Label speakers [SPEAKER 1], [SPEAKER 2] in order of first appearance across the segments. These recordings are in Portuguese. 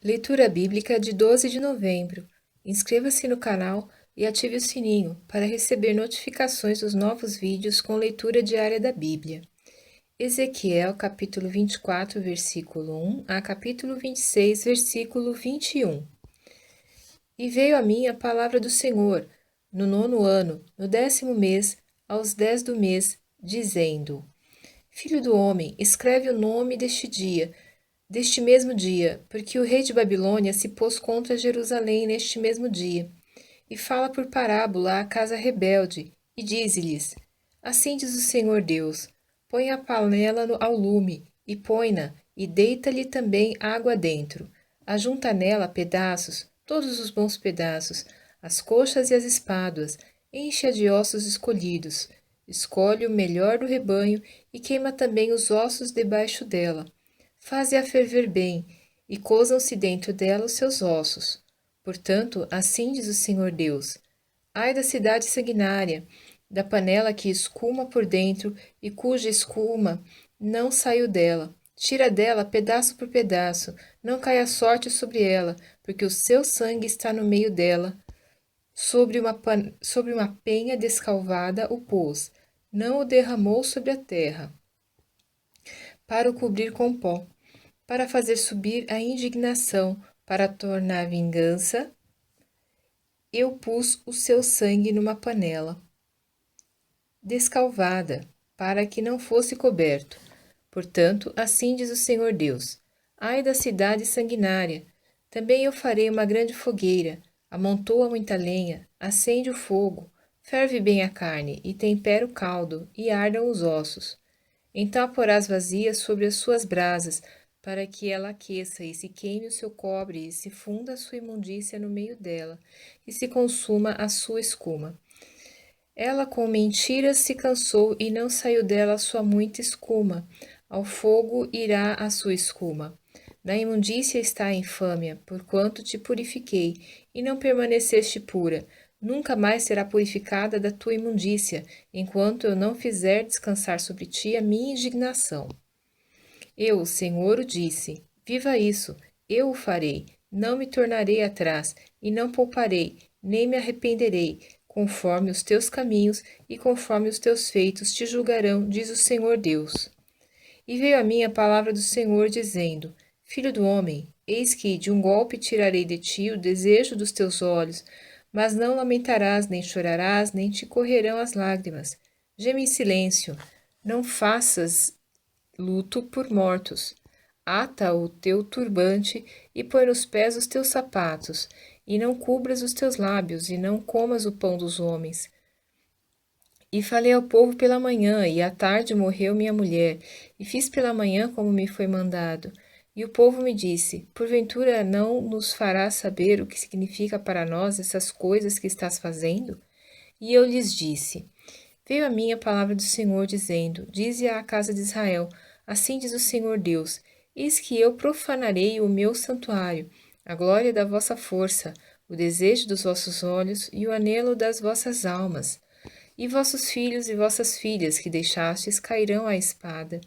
[SPEAKER 1] Leitura bíblica de 12 de novembro. Inscreva-se no canal e ative o sininho para receber notificações dos novos vídeos com leitura diária da Bíblia. Ezequiel, capítulo 24, versículo 1 a capítulo 26, versículo 21. E veio a mim a palavra do Senhor, no 9º ano, no 10º mês, aos 10 do mês, dizendo: Filho do homem, escreve o nome deste mesmo dia, porque o rei de Babilônia se pôs contra Jerusalém neste mesmo dia. E fala por parábola à casa rebelde, e dize-lhes: Assim diz o Senhor Deus: Põe a panela ao lume, e põe-na, e deita-lhe também água dentro. Ajunta nela pedaços, todos os bons pedaços, as coxas e as espáduas, enche-a de ossos escolhidos. Escolhe o melhor do rebanho e queima também os ossos debaixo dela. Faze-a ferver bem, e cozam-se dentro dela os seus ossos. Portanto, assim diz o Senhor Deus: Ai da cidade sanguinária, da panela que escuma por dentro e cuja escuma não saiu dela. Tira dela pedaço por pedaço, não caia sorte sobre ela, porque o seu sangue está no meio dela. Sobre uma penha descalvada o pôs, não o derramou sobre a terra, para o cobrir com pó, para fazer subir a indignação, para tornar vingança. Eu pus o seu sangue numa panela descalvada, para que não fosse coberto. Portanto, assim diz o Senhor Deus: Ai da cidade sanguinária! Também eu farei uma grande fogueira, amontoa muita lenha, acende o fogo, ferve bem a carne, e tempera o caldo, e ardam os ossos. Então a porás vazia sobre as suas brasas, para que ela aqueça e se queime o seu cobre, e se funda a sua imundícia no meio dela, e se consuma a sua escuma. Ela com mentiras se cansou e não saiu dela a sua muita escuma. Ao fogo irá a sua escuma. Na imundícia está a infâmia, porquanto te purifiquei, e não permaneceste pura. Nunca mais será purificada da tua imundícia, enquanto eu não fizer descansar sobre ti a minha indignação. Eu, o Senhor, o disse: Viva isso, eu o farei. Não me tornarei atrás, e não pouparei, nem me arrependerei. Conforme os teus caminhos e conforme os teus feitos te julgarão, diz o Senhor Deus. E veio a mim a palavra do Senhor, dizendo: Filho do homem, eis que de um golpe tirarei de ti o desejo dos teus olhos, mas não lamentarás, nem chorarás, nem te correrão as lágrimas. Geme em silêncio, não faças luto por mortos. Ata o teu turbante e põe nos pés os teus sapatos, e não cubras os teus lábios, e não comas o pão dos homens. E falei ao povo pela manhã, e à tarde morreu minha mulher, e fiz pela manhã como me foi mandado. E o povo me disse: Porventura não nos farás saber o que significa para nós essas coisas que estás fazendo? E eu lhes disse: Veio a mim a palavra do Senhor, dizendo: Dize à casa de Israel: Assim diz o Senhor Deus: Eis que eu profanarei o meu santuário, a glória da vossa força, o desejo dos vossos olhos e o anelo das vossas almas. E vossos filhos e vossas filhas que deixastes cairão à espada.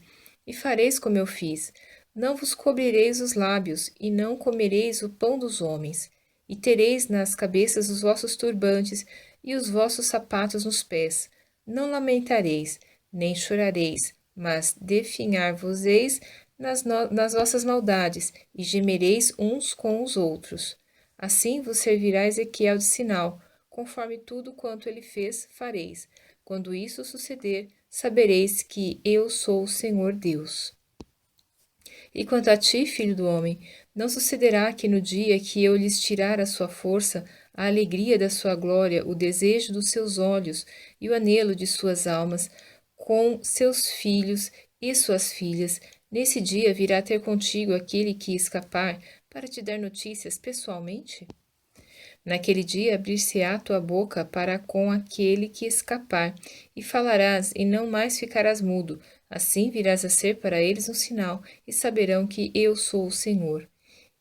[SPEAKER 1] E fareis como eu fiz: não vos cobrireis os lábios, e não comereis o pão dos homens. E tereis nas cabeças os vossos turbantes e os vossos sapatos nos pés. Não lamentareis, nem chorareis, mas definhar-vos-eis nas vossas maldades, e gemereis uns com os outros. Assim vos servirá Ezequiel de sinal, conforme tudo quanto ele fez, fareis. Quando isso suceder, sabereis que eu sou o Senhor Deus. E quanto a ti, filho do homem, não sucederá que no dia que eu lhes tirar a sua força, a alegria da sua glória, o desejo dos seus olhos e o anelo de suas almas, com seus filhos e suas filhas, nesse dia virá ter contigo aquele que escapar, para te dar notícias pessoalmente? Naquele dia abrir-se-á tua boca para com aquele que escapar, e falarás, e não mais ficarás mudo. Assim virás a ser para eles um sinal, e saberão que eu sou o Senhor.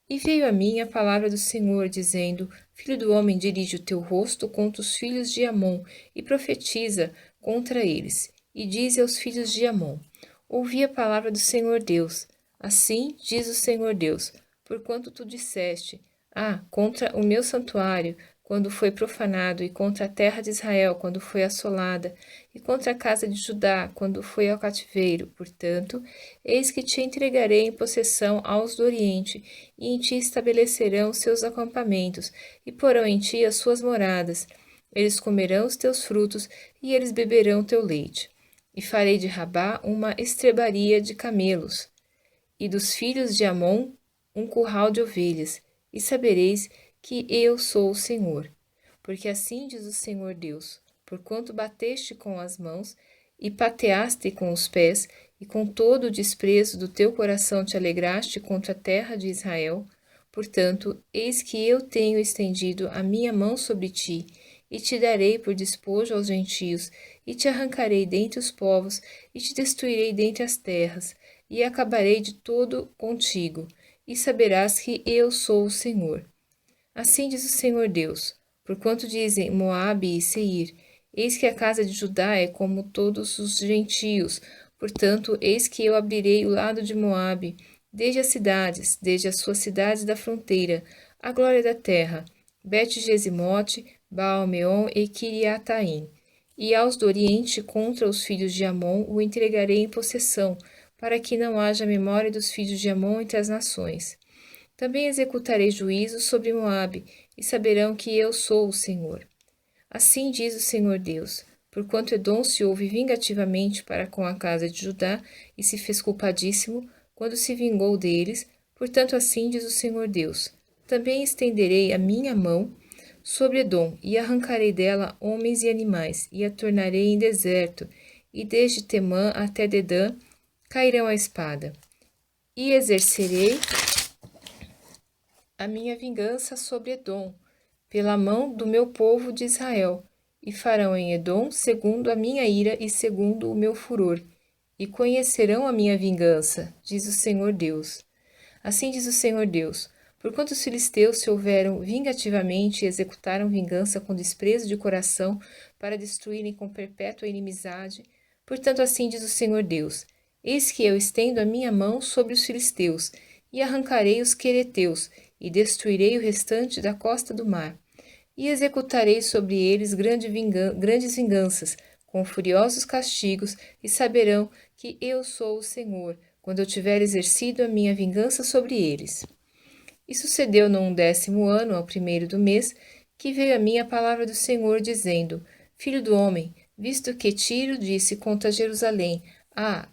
[SPEAKER 1] E veio a mim a palavra do Senhor, dizendo: Filho do homem, dirige o teu rosto contra os filhos de Amon, e profetiza contra eles. E dize aos filhos de Amon: Ouvi a palavra do Senhor Deus. Assim diz o Senhor Deus: porquanto tu disseste: contra o meu santuário, quando foi profanado, e contra a terra de Israel, quando foi assolada, e contra a casa de Judá, quando foi ao cativeiro. Portanto, eis que te entregarei em possessão aos do Oriente, e em ti estabelecerão seus acampamentos, e porão em ti as suas moradas. Eles comerão os teus frutos, e eles beberão teu leite. E farei de Rabá uma estrebaria de camelos, e dos filhos de Amon um curral de ovelhas, e sabereis que eu sou o Senhor. Porque assim diz o Senhor Deus: porquanto bateste com as mãos, e pateaste com os pés, e com todo o desprezo do teu coração te alegraste contra a terra de Israel, portanto, eis que eu tenho estendido a minha mão sobre ti, e te darei por despojo aos gentios, e te arrancarei dentre os povos, e te destruirei dentre as terras, e acabarei de todo contigo, e saberás que eu sou o Senhor. Assim diz o Senhor Deus: porquanto dizem Moabe e Seir: eis que a casa de Judá é como todos os gentios, portanto, eis que eu abrirei o lado de Moabe, desde as cidades, desde as suas cidades da fronteira, a glória da terra, Bet-Gesimote, Baal-meon e Kiriataim. E aos do Oriente contra os filhos de Amon o entregarei em possessão, para que não haja memória dos filhos de Amon entre as nações. Também executarei juízo sobre Moabe, e saberão que eu sou o Senhor. Assim diz o Senhor Deus: porquanto Edom se houve vingativamente para com a casa de Judá, e se fez culpadíssimo, quando se vingou deles, portanto assim diz o Senhor Deus: também estenderei a minha mão sobre Edom, e arrancarei dela homens e animais, e a tornarei em deserto, e desde Temã até Dedã cairão a espada. E exercerei a minha vingança sobre Edom, pela mão do meu povo de Israel, e farão em Edom segundo a minha ira e segundo o meu furor, e conhecerão a minha vingança, diz o Senhor Deus. Assim diz o Senhor Deus: porquanto os filisteus se houveram vingativamente e executaram vingança com desprezo de coração para destruírem com perpétua inimizade, portanto assim diz o Senhor Deus: eis que eu estendo a minha mão sobre os filisteus, e arrancarei os quereteus, e destruirei o restante da costa do mar. E executarei sobre eles grandes vinganças, com furiosos castigos, e saberão que eu sou o Senhor, quando eu tiver exercido a minha vingança sobre eles. E sucedeu no 11º ano, ao 1º do mês, que veio a mim a palavra do Senhor, dizendo: Filho do homem, visto que Tiro disse contra Jerusalém: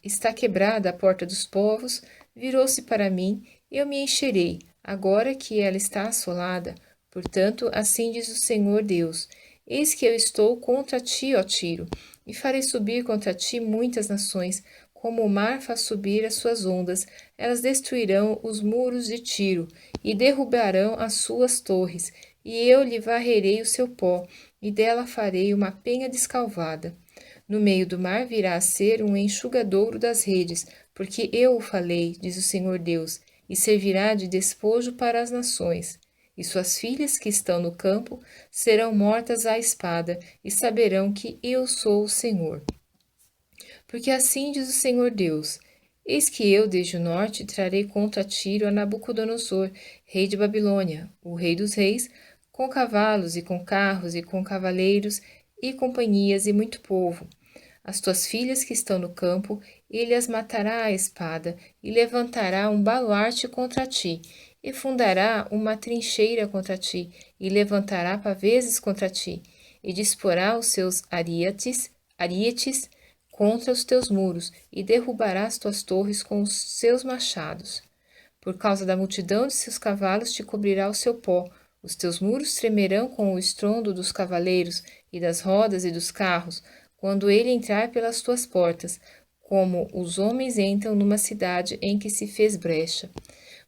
[SPEAKER 1] está quebrada a porta dos povos, virou-se para mim, eu me encherei, agora que ela está assolada. Portanto, assim diz o Senhor Deus: eis que eu estou contra ti, ó Tiro, e farei subir contra ti muitas nações, como o mar faz subir as suas ondas. Elas destruirão os muros de Tiro, e derrubarão as suas torres, e eu lhe varrerei o seu pó, e dela farei uma penha descalvada. No meio do mar virá a ser um enxugadouro das redes, porque eu o falei, diz o Senhor Deus, e servirá de despojo para as nações. E suas filhas que estão no campo serão mortas à espada, e saberão que eu sou o Senhor. Porque assim diz o Senhor Deus: eis que eu, desde o norte, trarei contra Tiro a Nabucodonosor, rei de Babilônia, o rei dos reis, com cavalos e com carros e com cavaleiros e companhias e muito povo. As tuas filhas que estão no campo, ele as matará à espada, e levantará um baluarte contra ti, e fundará uma trincheira contra ti, e levantará paveses contra ti, e disporá os seus arietes contra os teus muros, e derrubará as tuas torres com os seus machados. Por causa da multidão de seus cavalos te cobrirá o seu pó, os teus muros tremerão com o estrondo dos cavaleiros, e das rodas e dos carros, quando ele entrar pelas tuas portas, como os homens entram numa cidade em que se fez brecha.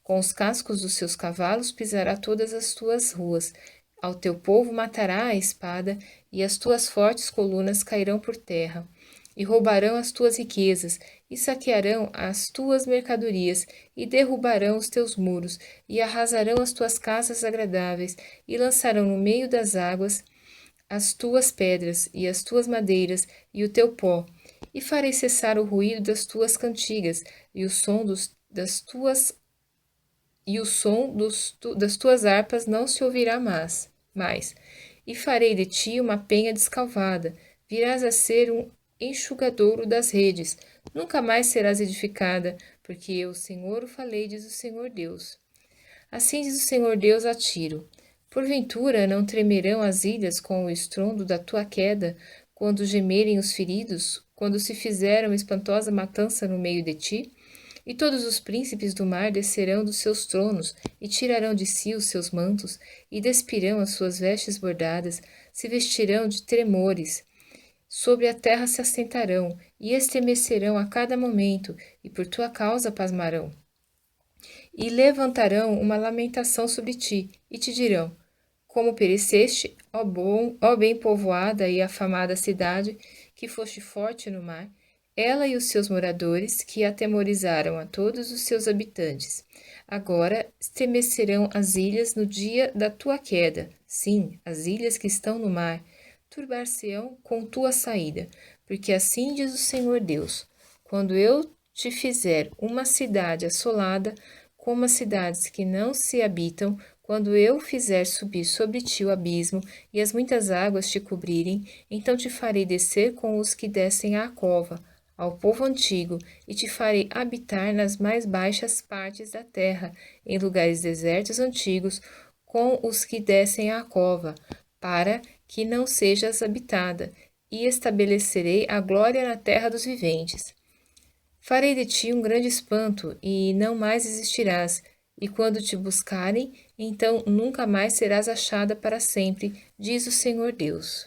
[SPEAKER 1] Com os cascos dos seus cavalos pisará todas as tuas ruas. Ao teu povo matará a espada, e as tuas fortes colunas cairão por terra. E roubarão as tuas riquezas, e saquearão as tuas mercadorias, e derrubarão os teus muros, e arrasarão as tuas casas agradáveis, e lançarão no meio das águas as tuas pedras, e as tuas madeiras, e o teu pó. E farei cessar o ruído das tuas cantigas, e o som das tuas e o som das tuas harpas não se ouvirá mais. E farei de ti uma penha descalvada, virás a ser um enxugadouro das redes, nunca mais serás edificada, porque eu, Senhor, o falei, diz o Senhor Deus. Assim diz o Senhor Deus a Tiro: porventura não tremerão as ilhas com o estrondo da tua queda, quando gemerem os feridos, quando se fizeram espantosa matança no meio de ti? E todos os príncipes do mar descerão dos seus tronos, e tirarão de si os seus mantos, e despirão as suas vestes bordadas, se vestirão de tremores. Sobre a terra se assentarão, e estremecerão a cada momento, e por tua causa pasmarão. E levantarão uma lamentação sobre ti, e te dirão: como pereceste, ó bem povoada e afamada cidade, que foste forte no mar, ela e os seus moradores, que atemorizaram a todos os seus habitantes. Agora estremecerão as ilhas no dia da tua queda, sim, as ilhas que estão no mar, turbar-se-ão com tua saída, porque assim diz o Senhor Deus: quando eu te fizer uma cidade assolada, como as cidades que não se habitam, quando eu fizer subir sobre ti o abismo e as muitas águas te cobrirem, então te farei descer com os que descem à cova, ao povo antigo, e te farei habitar nas mais baixas partes da terra, em lugares desertos antigos, com os que descem à cova, para que não sejas habitada, e estabelecerei a glória na terra dos viventes. Farei de ti um grande espanto, e não mais existirás, e quando te buscarem, então nunca mais serás achada para sempre, diz o Senhor Deus.